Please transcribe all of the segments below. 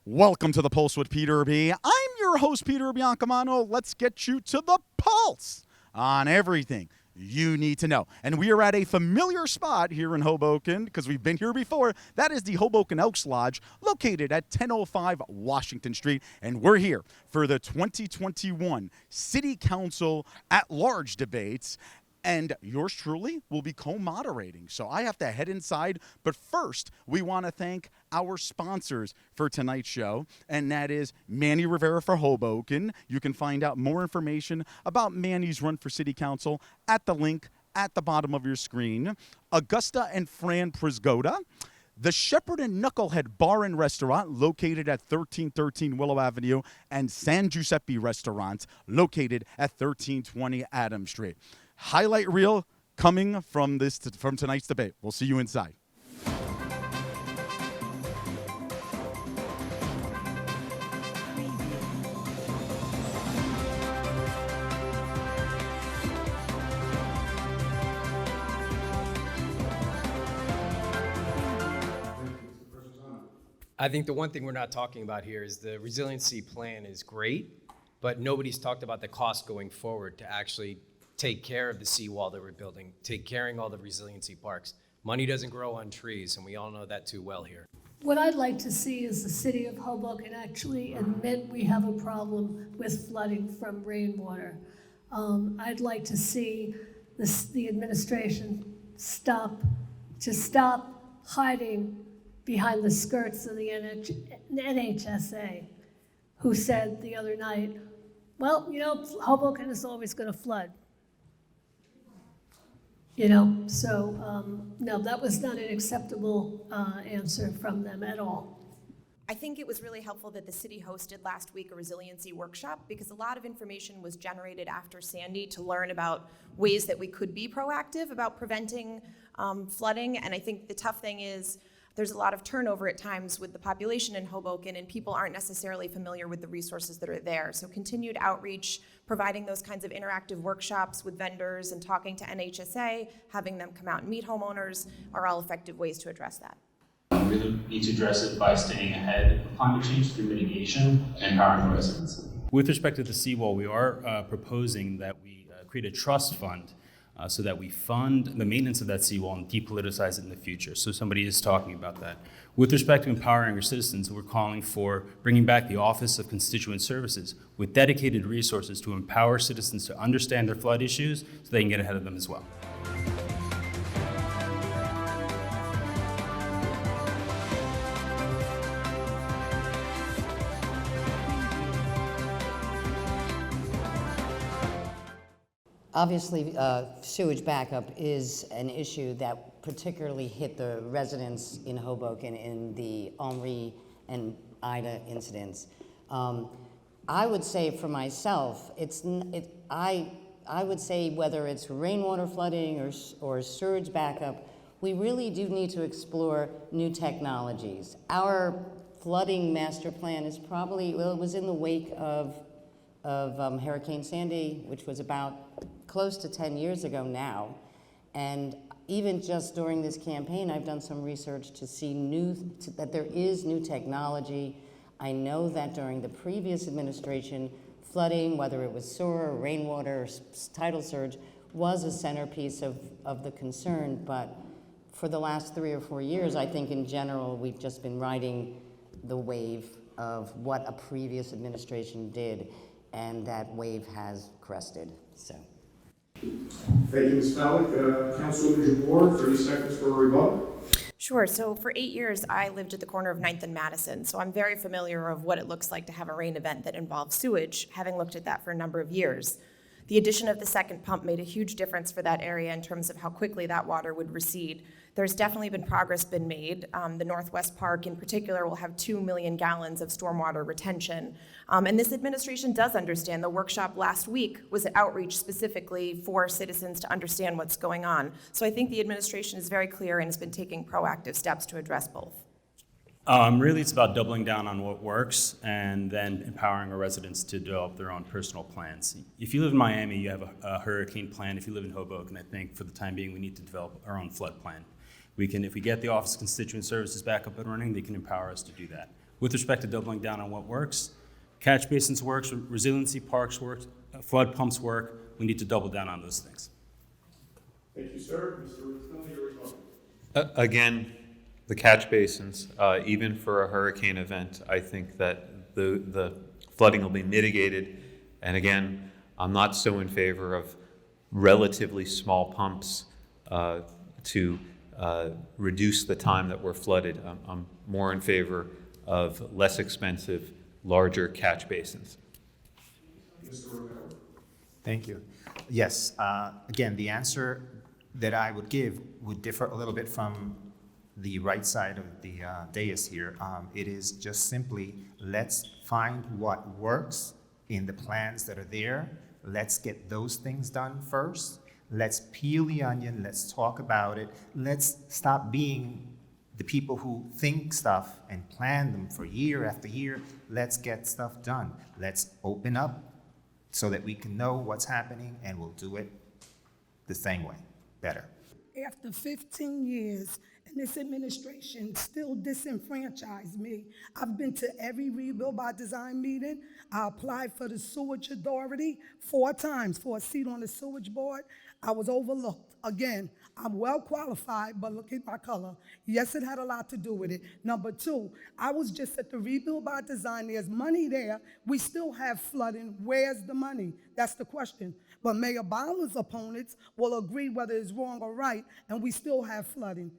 Welcome to the Pulse with Peter B. I'm your host, Peter Biancamano. Let's get you to the pulse on everything you need to know. And we are at a familiar spot here in Hoboken because we've been here before. That is the Hoboken Elks Lodge, located at 1005 Washington Street. And we're here for the 2021 City Council at-large debates. And yours truly will be co-moderating. So I have to head inside. But first, we want to thank our sponsors for tonight's show. And that is Manny Rivera for Hoboken. You can find out more information about Manny's run for city council at the link at the bottom of your screen. Augusta and Fran Prisgoda. The Shepherd and Knucklehead Bar and Restaurant, located at 1313 Willow Avenue, and San Giuseppe Restaurant, located at 1320 Adams Street. Highlight reel coming from tonight's debate. We'll see you inside. I think the one thing we're not talking about here is the resiliency plan is great, but nobody's talked about the cost going forward to actually take care of the seawall that we're building, take care of all the resiliency parks. Money doesn't grow on trees, and we all know that too well here. What I'd like to see is the city of Hoboken actually admit we have a problem with flooding from rainwater. I'd like to see the administration stop hiding behind the skirts of the NHSA, who said the other night, well, Hoboken is always going to flood. No, that was not an acceptable answer from them at all. I think it was really helpful that the city hosted last week a resiliency workshop because a lot of information was generated after Sandy to learn about ways that we could be proactive about preventing flooding. And I think the tough thing is there's a lot of turnover at times with the population in Hoboken, and people aren't necessarily familiar with the resources that are there. So continued outreach, providing those kinds of interactive workshops with vendors and talking to NHSA, having them come out and meet homeowners are all effective ways to address that. We really need to address it by staying ahead of climate change through mitigation and empowering residents. With respect to the seawall, we are proposing that we create a trust fund so that we fund the maintenance of that seawall and depoliticize it in the future. So somebody is talking about that. With respect to empowering our citizens, we're calling for bringing back the Office of Constituent Services with dedicated resources to empower citizens to understand their flood issues so they can get ahead of them as well. Obviously, sewage backup is an issue that particularly hit the residents in Hoboken in the Henri and Ida incidents. I would say for myself, I would say whether it's rainwater flooding or sewage backup, we really do need to explore new technologies. Our flooding master plan is probably, well, it was in the wake of Hurricane Sandy, which was about close to 10 years ago now. And even just during this campaign, I've done some research to see that there is new technology. I know that during the previous administration, flooding, whether it was sewer, rainwater, or tidal surge, was a centerpiece of the concern. But for the last 3 or 4 years, I think in general, we've just been riding the wave of what a previous administration did, and that wave has crested. So. Thank you, Ms. Fallick. Councilwoman Jabour, 30 seconds for a rebuttal. Sure, so for 8 years, I lived at the corner of 9th and Madison, so I'm very familiar of what it looks like to have a rain event that involves sewage, having looked at that for a number of years. The addition of the second pump made a huge difference for that area in terms of how quickly that water would recede. There's definitely been progress been made. The Northwest Park in particular will have 2 million gallons of stormwater retention. And this administration does understand. The workshop last week was an outreach specifically for citizens to understand what's going on. So I think the administration is very clear and has been taking proactive steps to address both. Really, it's about doubling down on what works and then empowering our residents to develop their own personal plans. If you live in Miami, you have a hurricane plan. If you live in Hoboken, I think for the time being, we need to develop our own flood plan. If we get the Office of Constituent Services back up and running, they can empower us to do that. With respect to doubling down on what works, catch basins works, resiliency parks works, flood pumps work. We need to double down on those things. Thank you, sir. Mr. Ruffini, your rebuttal. Again, the catch basins, even for a hurricane event, I think that the flooding will be mitigated. And again, I'm not so in favor of relatively small pumps to reduce the time that we're flooded. I'm more in favor of less expensive, larger catch basins. Mr. Romero. Thank you. Yes, again, the answer that I would give would differ a little bit from the right side of the dais here. It is just simply, let's find what works in the plans that are there. Let's get those things done first. Let's peel the onion. Let's talk about it. Let's stop being the people who think stuff and plan them for year after year. Let's get stuff done. Let's open up so that we can know what's happening, and we'll do it the same way, better. After 15 years, and this administration still disenfranchised me. I've been to every Rebuild by Design meeting. I applied for the sewage authority 4 times for a seat on the sewage board. I was overlooked. Again, I'm well qualified, but look at my color. Yes, it had a lot to do with it. Number 2, I was just at the Rebuild by Design. There's money there. We still have flooding. Where's the money? That's the question. But Mayor Bowler's opponents will agree whether it's wrong or right, and we still have flooding.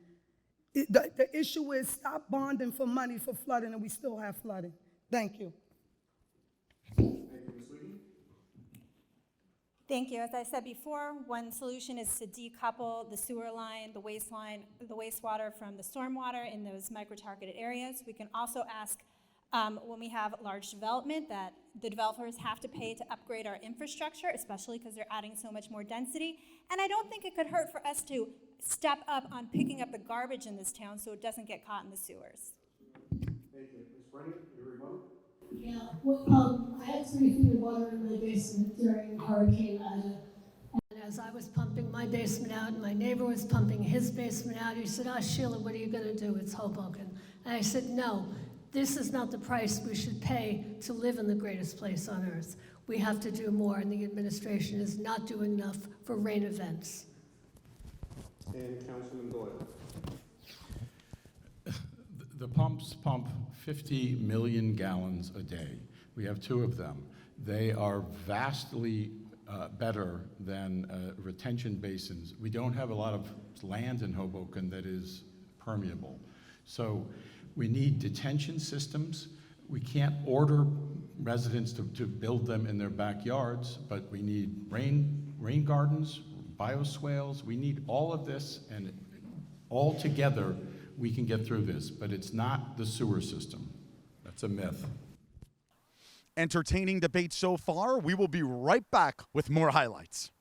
The issue is stop bonding for money for flooding, and we still have flooding. Thank you. Thank you. As I said before, one solution is to decouple the sewer line, the wastewater from the stormwater in those micro-targeted areas. We can also ask when we have large development that the developers have to pay to upgrade our infrastructure, especially because they're adding so much more density. And I don't think it could hurt for us to step up on picking up the garbage in this town so it doesn't get caught in the sewers. Thank you. Ms. Brennan, your rebuttal? Yeah, well, I had 3 feet of water in my basement during Hurricane Ida. And as I was pumping my basement out, and my neighbor was pumping his basement out, he said, Sheila, what are you gonna do? It's Hoboken. And I said, no, this is not the price we should pay to live in the greatest place on earth. We have to do more, and the administration is not doing enough for rain events. And Councilman Doyle. The pumps pump 50 million gallons a day. We have 2 of them. They are vastly better than retention basins. We don't have a lot of land in Hoboken that is permeable. So we need detention systems. We can't order residents to build them in their backyards, but we need rain gardens, bioswales. We need all of this, and all together we can get through this, but it's not the sewer system. That's a myth. Entertaining debate so far. We will be right back with more highlights.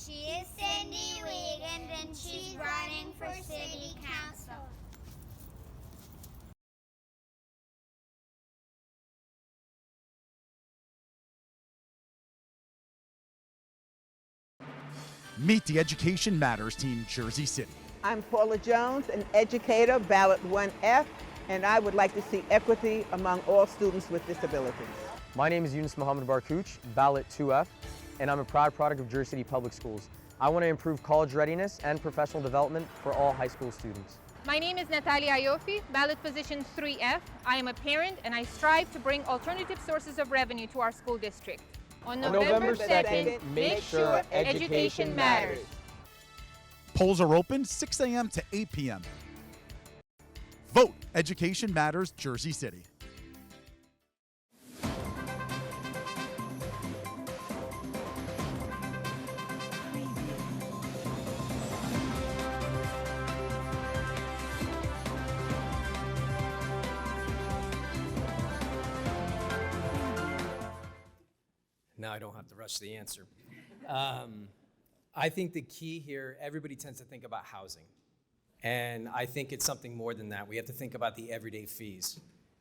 She is Cindy Wiegand and she's running for City Council. Meet the Education Matters team, Jersey City. I'm Paula Jones, an educator, ballot 1F, and I would like to see equity among all students with disabilities. My name is Yunus Mohammed Barkouch, ballot 2F, and I'm a proud product of Jersey City Public Schools. I want to improve college readiness and professional development for all high school students. My name is Natalia Ayofi, ballot position 3F. I am a parent and I strive to bring alternative sources of revenue to our school district. On November 2nd, make sure education matters. Polls are open 6 a.m. to 8 p.m. Vote Education Matters, Jersey City. Now I don't have to rush the answer. I think the key here, everybody tends to think about housing. And I think it's something more than that. We have to think about the everyday fees.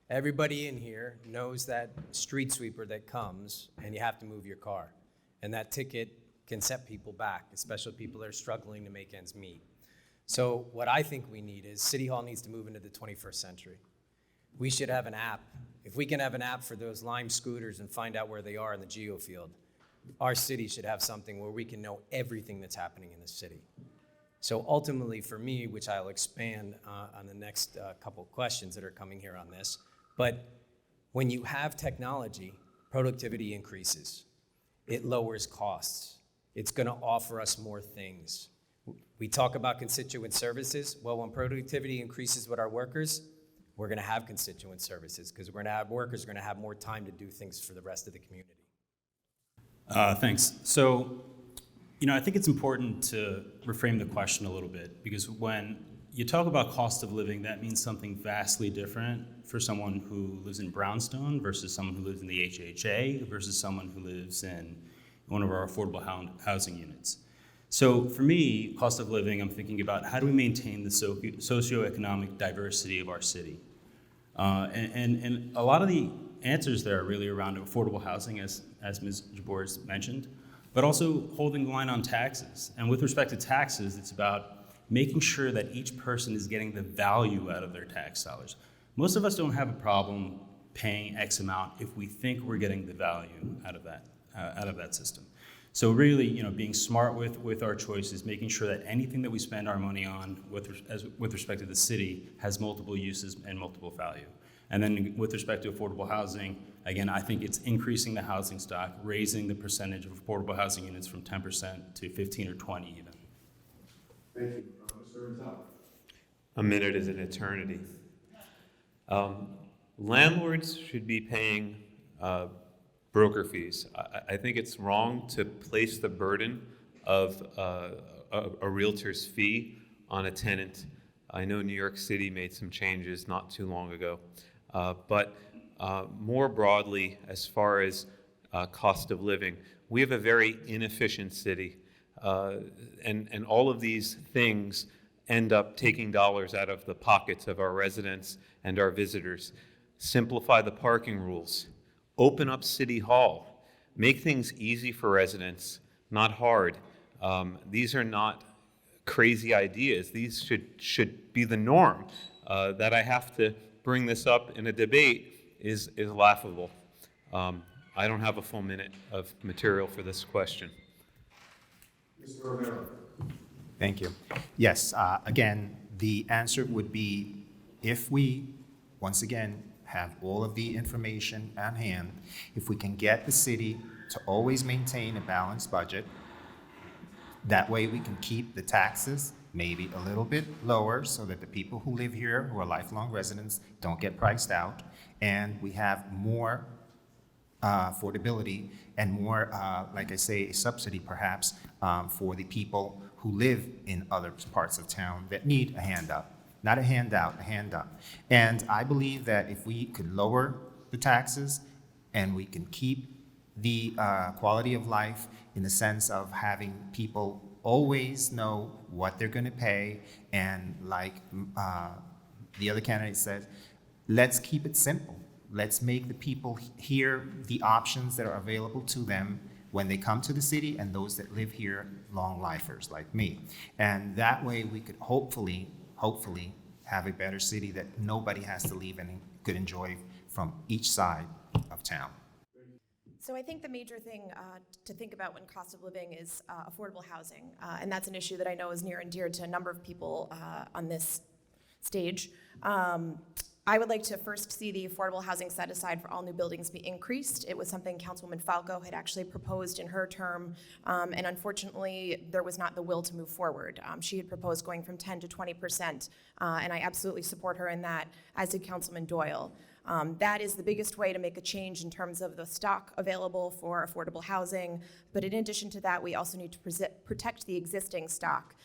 Everybody in here knows that street sweeper that comes and you have to move your car. And that ticket can set people back, especially people that are struggling to make ends meet. So what I think we need is City Hall needs to move into the 21st century. We should have an app. If we can have an app for those Lime scooters and find out where they are in the geofield, our city should have something where we can know everything that's happening in the city. So ultimately for me, which I'll expand on the next couple questions that are coming here on this, but when you have technology, productivity increases. It lowers costs. It's gonna offer us more things. We talk about constituent services. Well, when productivity increases with our workers, we're gonna have constituent services because we're gonna have workers, we're gonna have more time to do things for the rest of the community. Thanks. So, I think it's important to reframe the question a little bit, because when you talk about cost of living, that means something vastly different for someone who lives in Brownstone versus someone who lives in the HHA versus someone who lives in one of our affordable housing units. So for me, cost of living, I'm thinking about how do we maintain the socioeconomic diversity of our city? And a lot of the answers there are really around affordable housing, as Ms. Jabour mentioned, but also holding the line on taxes. And with respect to taxes, it's about making sure that each person is getting the value out of their tax dollars. Most of us don't have a problem paying X amount if we think we're getting the value out of that system. So really, being smart with our choices, making sure that anything that we spend our money on with respect to the city has multiple uses and multiple value. And then with respect to affordable housing, again, I think it's increasing the housing stock, raising the percentage of affordable housing units from 10% to 15 or 20 even. Thank you. Mr. Rizal. A minute is an eternity. Landlords should be paying broker fees. I think it's wrong to place the burden of a realtor's fee on a tenant. I know New York City made some changes not too long ago. But more broadly, as far as cost of living, we have a very inefficient city. And all of these things end up taking dollars out of the pockets of our residents and our visitors. Simplify the parking rules. Open up City Hall. Make things easy for residents, not hard. These are not crazy ideas. These should be the norm. That I have to bring this up in a debate is laughable. I don't have a full minute of material for this question. Mr. Romero. Thank you. Yes, again, the answer would be if we, once again, have all of the information at hand, if we can get the city to always maintain a balanced budget, that way we can keep the taxes maybe a little bit lower so that the people who live here, who are lifelong residents, don't get priced out, and we have more affordability and more, like I say, a subsidy perhaps for the people who live in other parts of town that need a hand up. Not a handout, a hand up. And I believe that if we could lower the taxes and we can keep the quality of life in the sense of having people always know what they're going to pay, and like the other candidate said, let's keep it simple. Let's make the people hear the options that are available to them when they come to the city, and those that live here, long lifers like me. And that way we could hopefully have a better city that nobody has to leave and could enjoy from each side of town. So I think the major thing to think about when cost of living is affordable housing, and that's an issue that I know is near and dear to a number of people on this stage. I would like to first see the affordable housing set aside for all new buildings be increased. It was something Councilwoman Falco had actually proposed in her term, and unfortunately there was not the will to move forward. She had proposed going from 10 to 20%, and I absolutely support her in that, as did Councilman Doyle. That is the biggest way to make a change in terms of the stock available for affordable housing. But in addition to that, we also need to protect the existing stock.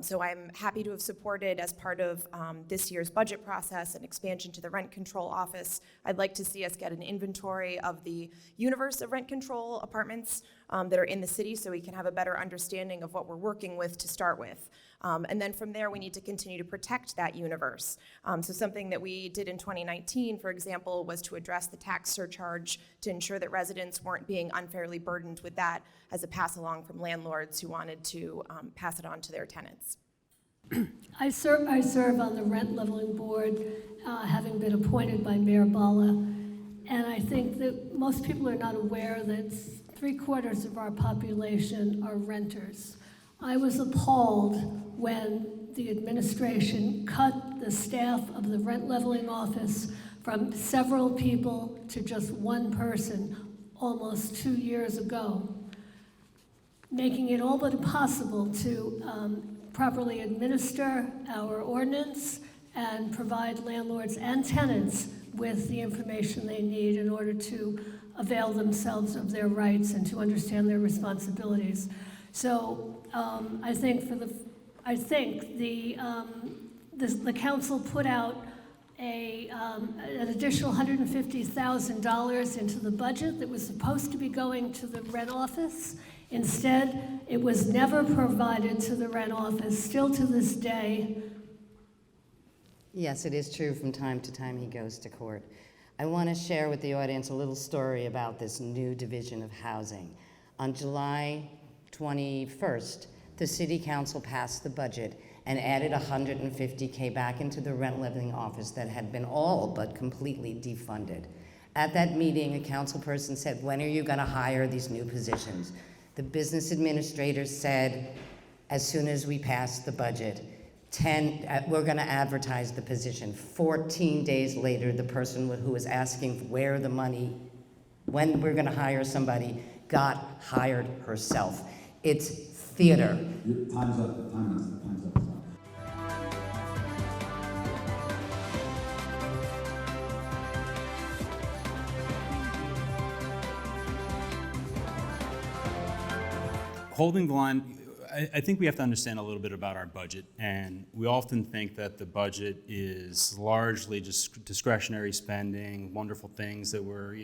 So I'm happy to have supported, as part of this year's budget process, an expansion to the rent control office. I'd like to see us get an inventory of the universe of rent control apartments that are in the city so we can have a better understanding of what we're working with to start with. And then from there, we need to continue to protect that universe. So something that we did in 2019, for example, was to address the tax surcharge to ensure that residents weren't being unfairly burdened with that as a pass-along from landlords who wanted to pass it on to their tenants. I serve on the rent leveling board, having been appointed by Mayor Bala, and I think that most people are not aware that 3/4 of our population are renters. I was appalled when the administration cut the staff of the rent leveling office from several people to just one person almost 2 years ago, making it all but impossible to properly administer our ordinance and provide landlords and tenants with the information they need in order to avail themselves of their rights and to understand their responsibilities. So I think the council put out an additional $150,000 into the budget that was supposed to be going to the rent office. Instead, it was never provided to the rent office, still to this day. Yes, it is true. From time to time, he goes to court. I want to share with the audience a little story about this new division of housing. On July 21st, the City Council passed the budget and added $150K back into the rent leveling office that had been all but completely defunded. At that meeting, a council person said, "When are you going to hire these new positions?" The business administrator said, as soon as we pass the budget, we're going to advertise the position. 14 days later, the person who was asking where the money, when we're going to hire somebody, got hired herself. It's theater. Time's up. Time's up. Holding the line, I think we have to understand a little bit about our budget, and we often think that the budget is largely just discretionary spending, wonderful things that we're,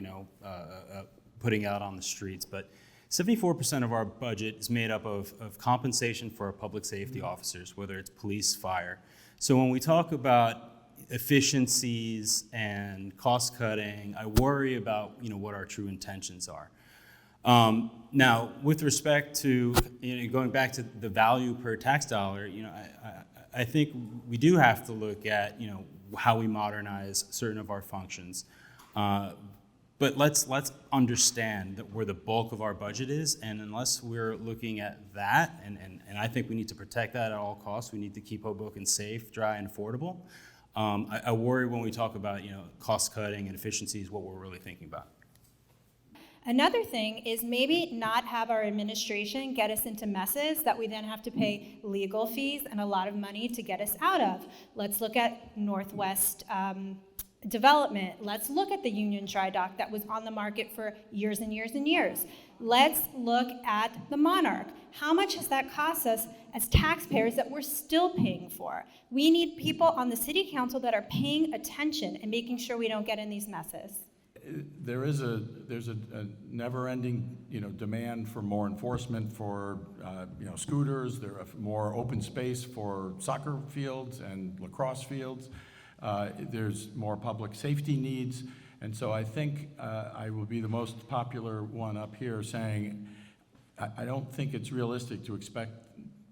putting out on the streets. But 74% of our budget is made up of compensation for our public safety officers, whether it's police, fire. So when we talk about efficiencies and cost cutting, I worry about what our true intentions are. Now, with respect to going back to the value per tax dollar, I think we do have to look at how we modernize certain of our functions. But let's understand that where the bulk of our budget is, and unless we're looking at that, and I think we need to protect that at all costs. We need to keep Hoboken safe, dry, and affordable. I worry when we talk about cost cutting and efficiencies, what we're really thinking about. Another thing is maybe not have our administration get us into messes that we then have to pay legal fees and a lot of money to get us out of. Let's look at Northwest Development. Let's look at the Union Dry Dock that was on the market for years and years and years. Let's look at the Monarch. How much has that cost us as taxpayers that we're still paying for? We need people on the City Council that are paying attention and making sure we don't get in these messes. There's a never-ending demand for more enforcement for scooters. There are more open space for soccer fields and lacrosse fields. There's more public safety needs, and so I think I will be the most popular one up here saying I don't think it's realistic to expect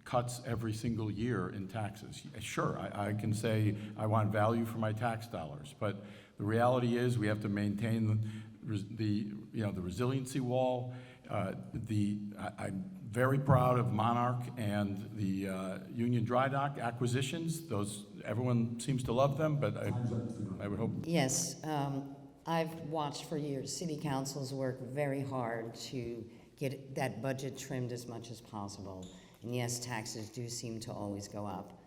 cuts every single year in taxes. Sure, I can say I want value for my tax dollars, but the reality is we have to maintain the resiliency wall. I'm very proud of Monarch and the Union Dry Dock acquisitions. Everyone seems to love them, but I would hope. Yes, I've watched for years City Councils work very hard to get that budget trimmed as much as possible. And yes, taxes do seem to always go up.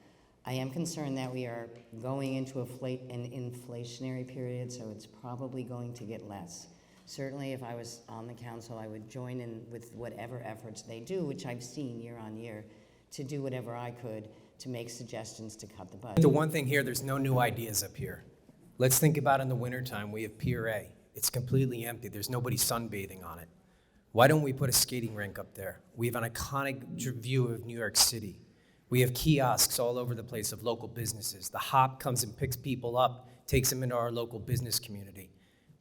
I am concerned that we are going into an inflationary period, so it's probably going to get less. Certainly, if I was on the council, I would join in with whatever efforts they do, which I've seen year on year, to do whatever I could to make suggestions to cut the budget. The one thing here, there's no new ideas up here. Let's think about in the wintertime, we have Pier A. It's completely empty. There's nobody sunbathing on it. Why don't we put a skating rink up there? We have an iconic view of New York City. We have kiosks all over the place of local businesses. The Hop comes and picks people up, takes them into our local business community.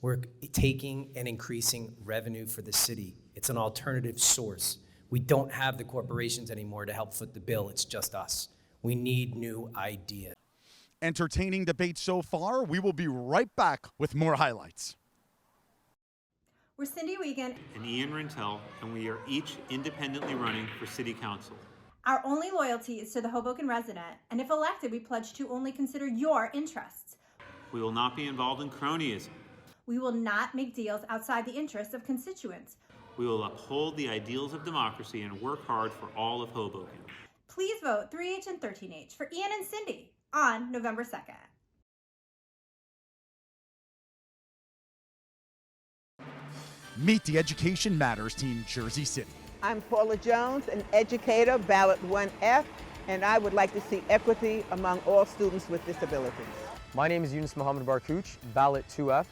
We're taking and increasing revenue for the city. It's an alternative source. We don't have the corporations anymore to help foot the bill. It's just us. We need new ideas. Entertaining debate so far. We will be right back with more highlights. We're Cindy Wiegand. And Ian Rintel, and we are each independently running for City Council. Our only loyalty is to the Hoboken resident, and if elected, we pledge to only consider your interests. We will not be involved in cronyism. We will not make deals outside the interests of constituents. We will uphold the ideals of democracy and work hard for all of Hoboken. Please vote 3H and 13H for Ian and Cindy on November 2nd. Meet the Education Matters team, Jersey City. I'm Paula Jones, an educator, ballot 1F, and I would like to see equity among all students with disabilities. My name is Yunus Mohammed Barkouch, ballot 2F,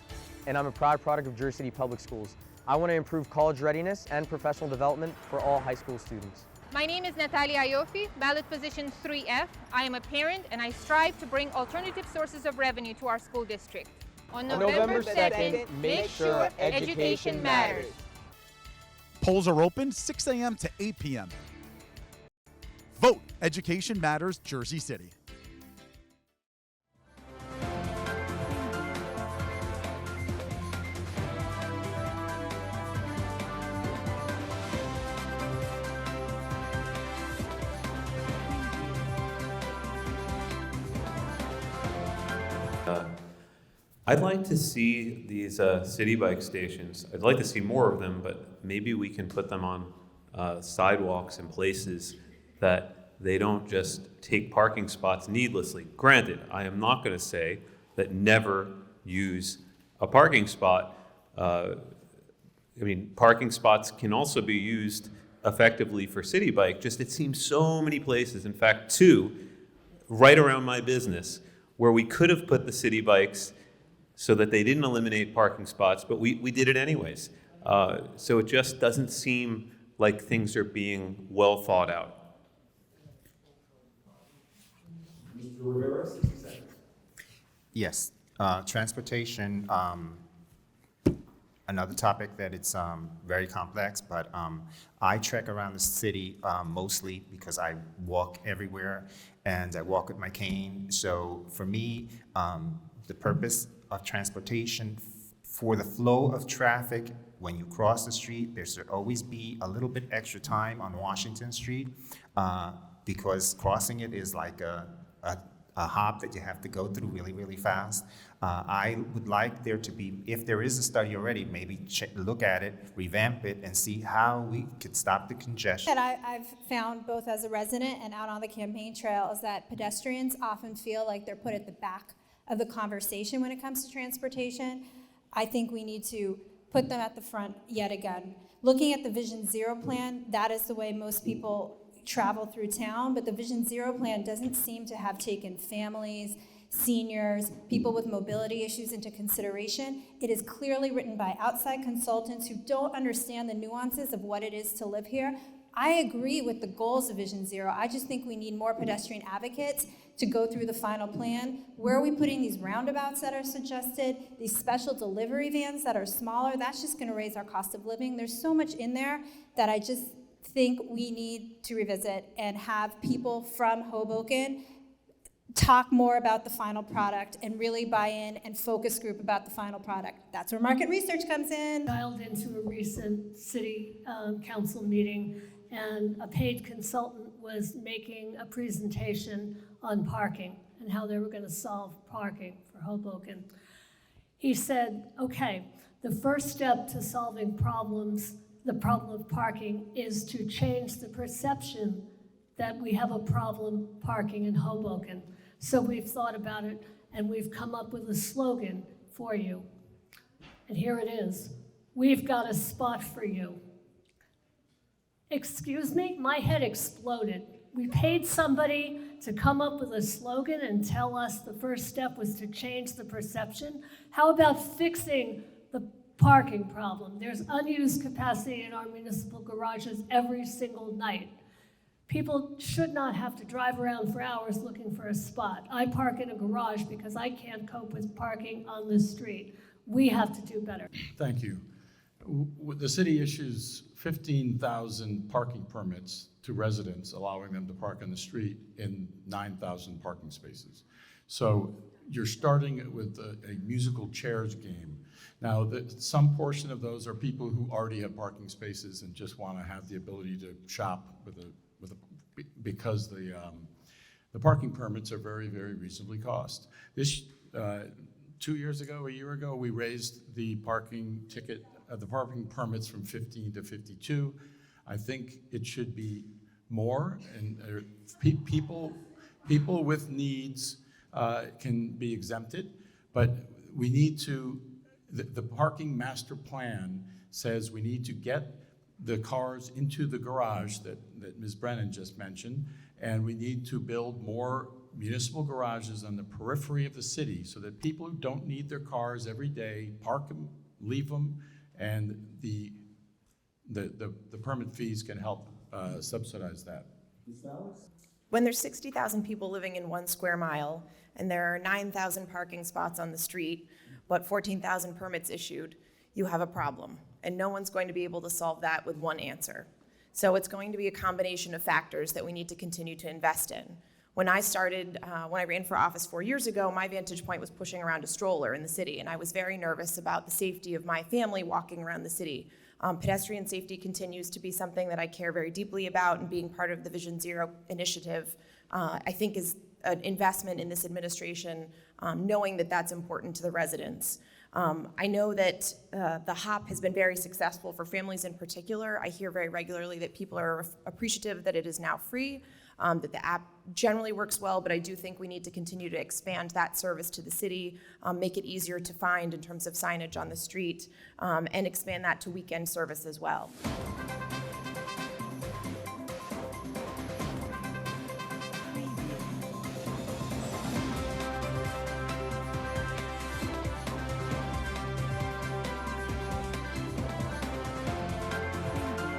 and I'm a proud product of Jersey City Public Schools. I want to improve college readiness and professional development for all high school students. My name is Natalia Ayofi, ballot position 3F. I am a parent and I strive to bring alternative sources of revenue to our school district. On November 2nd, make sure education matters. Polls are open 6 a.m. to 8 p.m. Vote Education Matters, Jersey City. I'd like to see these city bike stations. I'd like to see more of them, but maybe we can put them on sidewalks and places that they don't just take parking spots needlessly. Granted, I am not going to say that never use a parking spot. Parking spots can also be used effectively for city bike, just it seems so many places, in fact, 2 right around my business, where we could have put the city bikes so that they didn't eliminate parking spots, but we did it anyways. So it just doesn't seem like things are being well thought out. Mr. Rivera, 60 seconds. Yes, transportation, another topic that it's very complex, but I trek around the city mostly because I walk everywhere and I walk with my cane. So for me, the purpose of transportation for the flow of traffic, when you cross the street, there should always be a little bit extra time on Washington Street because crossing it is like a hop that you have to go through really, really fast. I would like there to be, if there is a study already, maybe look at it, revamp it, and see how we could stop the congestion. That I've found both as a resident and out on the campaign trail is that pedestrians often feel like they're put at the back of the conversation when it comes to transportation. I think we need to put them at the front yet again. Looking at the Vision Zero plan, that is the way most people travel through town, but the Vision Zero plan doesn't seem to have taken families, seniors, people with mobility issues into consideration. It is clearly written by outside consultants who don't understand the nuances of what it is to live here. I agree with the goals of Vision Zero. I just think we need more pedestrian advocates to go through the final plan. Where are we putting these roundabouts that are suggested, these special delivery vans that are smaller? That's just gonna raise our cost of living. There's so much in there that I just think we need to revisit and have people from Hoboken talk more about the final product and really buy in and focus group about the final product. That's where market research comes in. Dialed into a recent city council meeting, and a paid consultant was making a presentation on parking and how they were going to solve parking for Hoboken. He said, okay, the first step to solving the problem of parking is to change the perception that we have a problem parking in Hoboken. So we've thought about it and we've come up with a slogan for you. And here it is. We've got a spot for you. Excuse me, my head exploded. We paid somebody to come up with a slogan and tell us the first step was to change the perception. How about fixing the Parking problem. There's unused capacity in our municipal garages every single night. People should not have to drive around for hours looking for a spot. I park in a garage because I can't cope with parking on the street. We have to do better. Thank you. The city issues 15,000 parking permits to residents, allowing them to park on the street in 9,000 parking spaces. So you're starting with a musical chairs game. Now, some portion of those are people who already have parking spaces and just want to have the ability to shop because the parking permits are very, very reasonably cost. This 2 years ago, a year ago, we raised the parking permits from 15 to 52. I think it should be more, and people with needs can be exempted, but we need to, the parking master plan says we need to get the cars into the garage that Ms. Brennan just mentioned, and we need to build more municipal garages on the periphery of the city so that people who don't need their cars every day park them, leave them, and the permit fees can help subsidize that. When there's 60,000 people living in 1 square mile and there are 9,000 parking spots on the street, but 14,000 permits issued, you have a problem. And no one's going to be able to solve that with one answer. So it's going to be a combination of factors that we need to continue to invest in. When I ran for office 4 years ago, my vantage point was pushing around a stroller in the city, and I was very nervous about the safety of my family walking around the city. Pedestrian safety continues to be something that I care very deeply about, and being part of the Vision Zero initiative, I think is an investment in this administration, knowing that that's important to the residents. I know that the HOP has been very successful for families in particular. I hear very regularly that people are appreciative that it is now free, that the app generally works well, but I do think we need to continue to expand that service to the city, make it easier to find in terms of signage on the street, and expand that to weekend service as well.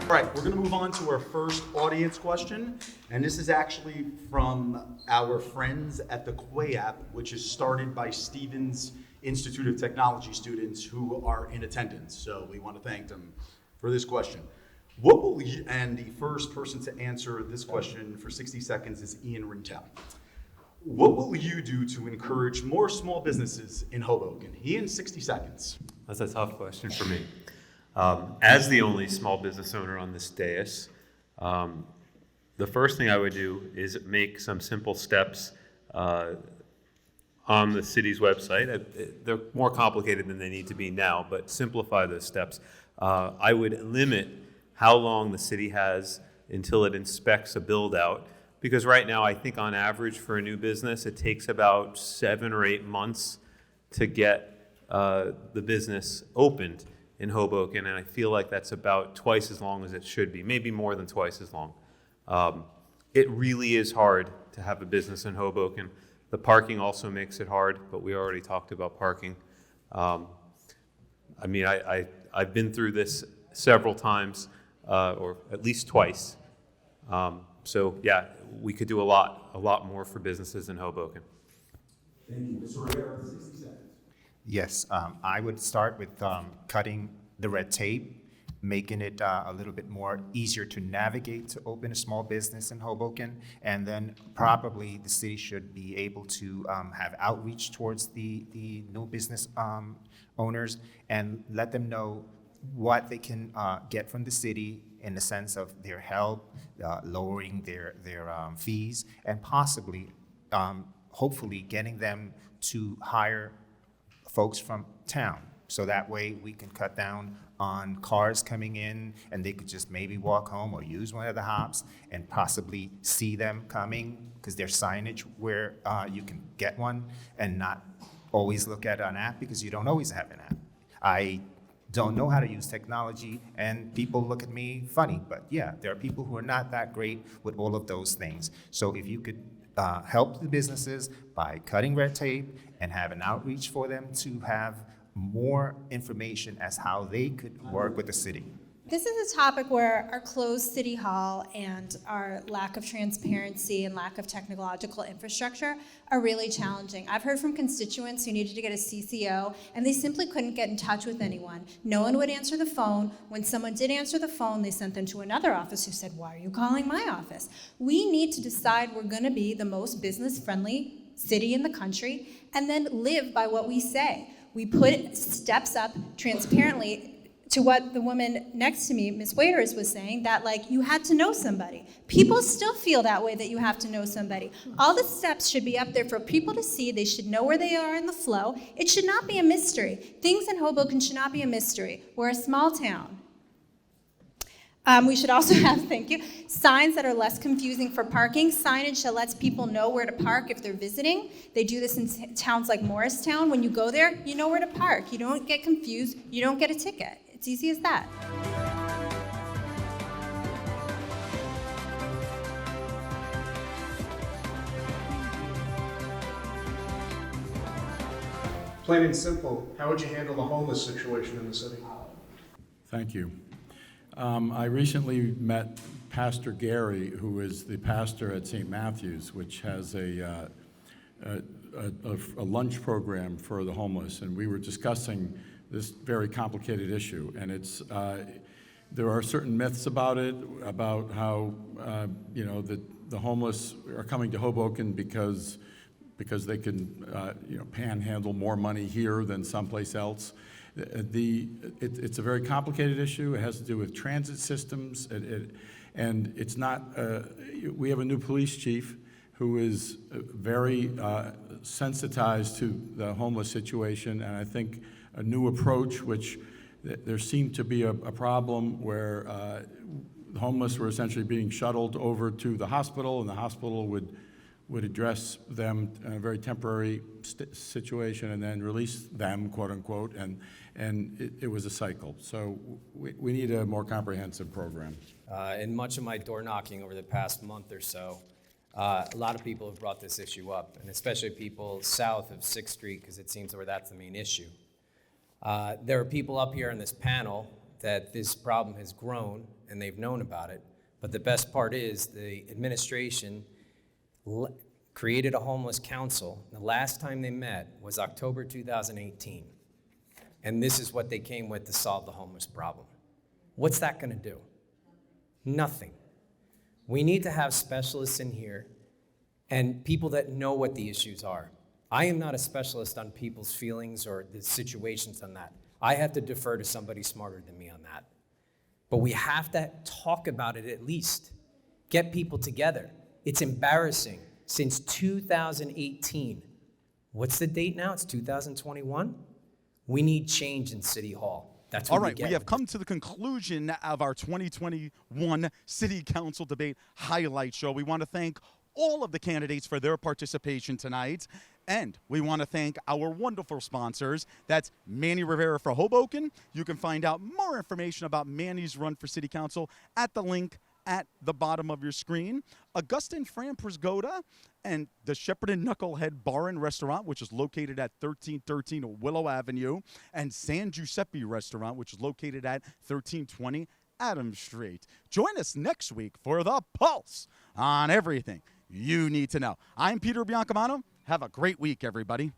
All right, we're going to move on to our first audience question, and this is actually from our friends at the Quay app, which is started by Stevens Institute of Technology students who are in attendance. So we want to thank them for this question. What will you, and the first person to answer this question for 60 seconds is Ian Rintel. What will you do to encourage more small businesses in Hoboken? Ian, 60 seconds. That's a tough question for me. As the only small business owner on this dais, the first thing I would do is make some simple steps on the city's website. They're more complicated than they need to be now, but simplify those steps. I would limit how long the city has until it inspects a build out, because right now I think on average for a new business it takes about 7 or 8 months to get the business opened in Hoboken, and I feel like that's about twice as long as it should be, maybe more than twice as long. It really is hard to have a business in Hoboken. The parking also makes it hard, but we already talked about parking. I mean, I've been through this several times, or at least twice. So yeah, we could do a lot more for businesses in Hoboken. Thank you. Mr. Rivera, 60 seconds. Yes, I would start with cutting the red tape, making it a little bit more easier to navigate to open a small business in Hoboken, and then probably the city should be able to have outreach towards the new business owners and let them know what they can get from the city in the sense of their help, lowering their fees, and possibly, hopefully, getting them to hire folks from town. So that way we can cut down on cars coming in and they could just maybe walk home or use one of the hops and possibly see them coming because there's signage where you can get one and not always look at an app because you don't always have an app. I don't know how to use technology and people look at me funny, but yeah, there are people who are not that great with all of those things. So if you could help the businesses by cutting red tape and have an outreach for them to have more information as how they could work with the city. This is a topic where our closed city hall and our lack of transparency and lack of technological infrastructure are really challenging. I've heard from constituents who needed to get a CCO and they simply couldn't get in touch with anyone. No one would answer the phone. When someone did answer the phone, they sent them to another office who said, "Why are you calling my office?" We need to decide we're going to be the most business-friendly city in the country and then live by what we say. We put steps up transparently to what the woman next to me, Ms. Waiters, was saying, that like you had to know somebody. People still feel that way, that you have to know somebody. All the steps should be up there for people to see. They should know where they are in the flow. It should not be a mystery. Things in Hoboken should not be a mystery. We're a small town. We should also have, thank you, signs that are less confusing for parking, signage that lets people know where to park if they're visiting. They do this in towns like Morristown. When you go there, you know where to park. You don't get confused. You don't get a ticket. It's easy as that. Plain and simple, how would you handle the homeless situation in the city? Thank you. I recently met Pastor Gary, who is the pastor at St. Matthew's, which has a lunch program for the homeless, and we were discussing this very complicated issue. And it's there are certain myths about it, about how the homeless are coming to Hoboken because they can panhandle more money here than someplace else. It's a very complicated issue. It has to do with transit systems, and it's not. We have a new police chief who is very sensitized to the homeless situation, and I think a new approach, which there seemed to be a problem where the homeless were essentially being shuttled over to the hospital, and the hospital would address them in a very temporary situation and then release them, quote unquote, and it was a cycle. So we need a more comprehensive program. In much of my door knocking over the past month or so, a lot of people have brought this issue up, and especially people south of 6th Street, because it seems where that's the main issue. There are people up here in this panel that this problem has grown, and they've known about it. But the best part is the administration created a homeless council. The last time they met was October 2018. And this is what they came with to solve the homeless problem. What's that going to do? Nothing. We need to have specialists in here and people that know what the issues are. I am not a specialist on people's feelings or the situations on that. I have to defer to somebody smarter than me on that. But we have to talk about it at least. Get people together. It's embarrassing. Since 2018, what's the date now? It's 2021. We need change in City Hall. That's what All right, we have come to the conclusion of our 2021 City Council Debate Highlight Show. We want to thank all of the candidates for their participation tonight. And we want to thank our wonderful sponsors. That's Manny Rivera for Hoboken. You can find out more information about Manny's run for City Council at the link at the bottom of your screen. Augustin Fran Prisgoda and the Shepherd and Knucklehead Bar and Restaurant, which is located at 1313 Willow Avenue, and San Giuseppe Restaurant, which is located at 1320 Adams Street. Join us next week for The Pulse on everything you need to know. I'm Peter Biancamano. Have a great week, everybody.